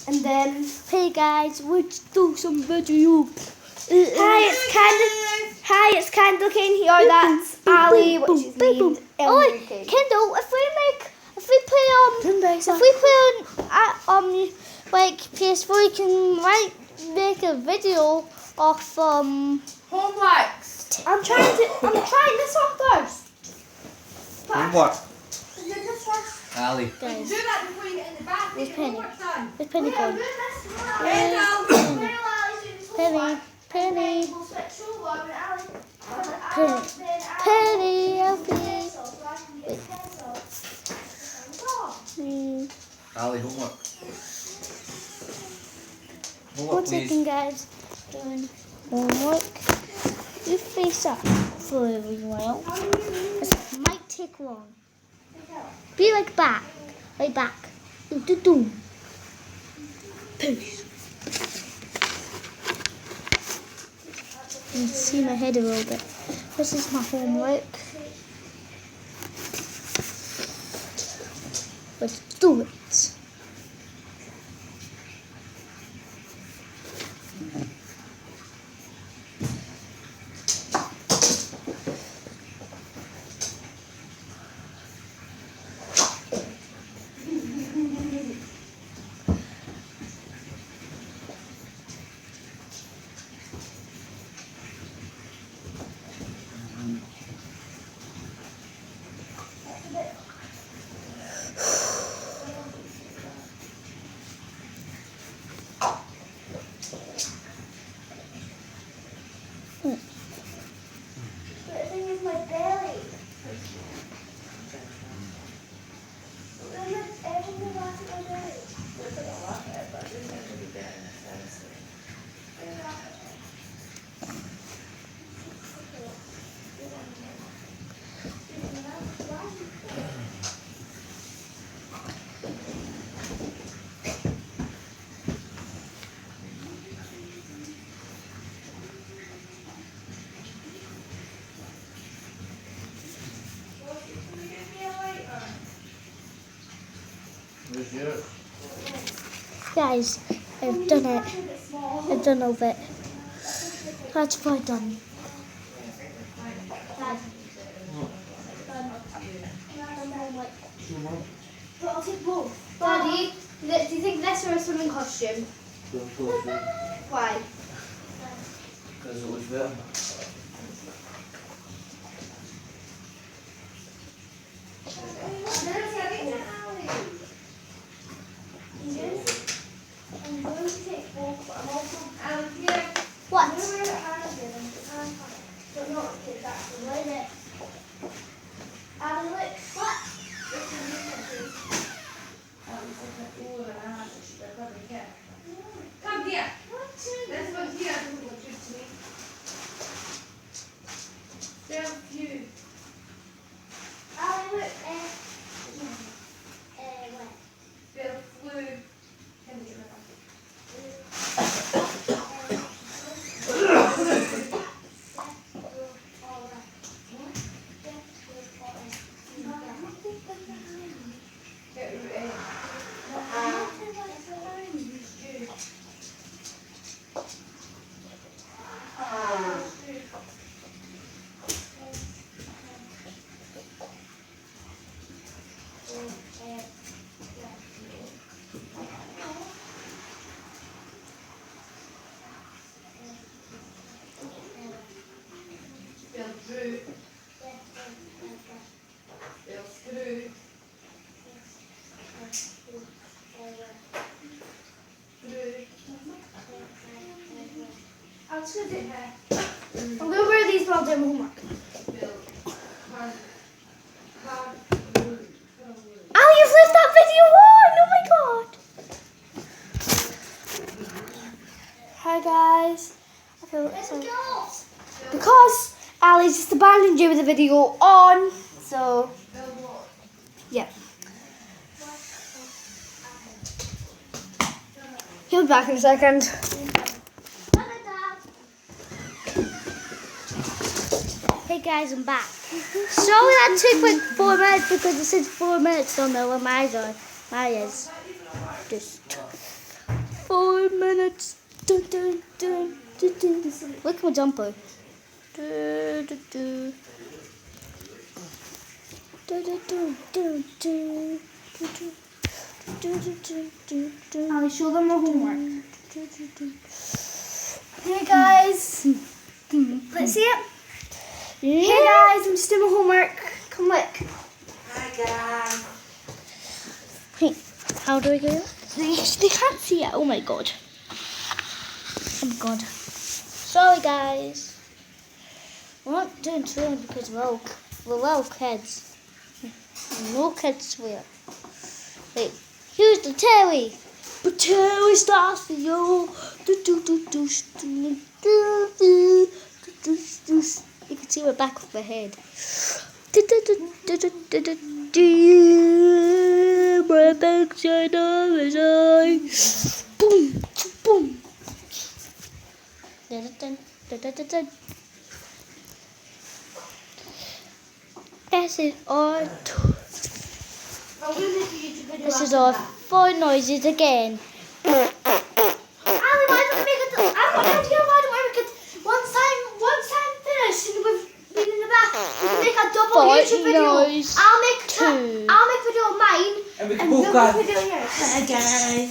And then, hey guys, let's do some video. hi, it's Kendall Kane here. That's Ali, which is named Enrique. Kendall, if we play on like PS4, you can make a video of Homeworks. I'm trying this one first. Homework. Do this first. Ali. guys. Do that before you get in the bath. Where's Get your Penny? homework done. Where's Penny gone? Penny. Penny, Ali, homework. Homework, One please. second, guys. Doing homework. You face up for a while. This might take long. Be like back. Like back. Do. Peace. You can see my head a little bit. This is my homework. Let's do it. Where's yours? Guys, I've done it. I've done all of it. That's what I've done. But I'll take both. Daddy, do you think this or a swimming costume? Why? Because it looks better. I'm going to take both, but I'm also What? but not take that one, right there. Look. What? Come here. This one here doesn't look good to me. There are a few. Look. What? Bit of flu. Can you get rid of I'm just going to do hair. I'm going to wear these while doing my homework. Oh, you've left that video on! Oh my god! Hi guys. I feel so because Ali's just abandoned you with the video on, so yeah. He'll be back in a second. Hey guys, I'm back. Sorry that took like 4 minutes because it said 4 minutes on there where mine is. Just 2 minutes. Dun, dun, dun, dun, dun. Look at my jumper. Du, du, du. Du, du, du, du, du, du, du. Du, du, du, du, du. Ali, show them the homework. Du, du, du. Hey guys. Let's see it. Hey guys, I'm just doing my homework. Come look. Wait, how do I go? They can't see it. Oh my god. Oh my god. Sorry guys. We're not doing swearing because we're all kids. No kids swear. Wait, here's the Terry. But Terry starts for you. Do, do, do, do, do, do, do, do, do. You can see the back of my head. Do, do, do, do, do, do, do, do. My backside of his eye. Boom, boom. Dun, dun, dun, dun, dun, dun. This is our 4 noises again. Ali, why don't we make it? I have an idea. Why don't we make it once I'm finished and we've been in the bath, we can make a double Fart YouTube video. noise I'll make two. video of mine And we and both you'll got make video of yours. Hi guys.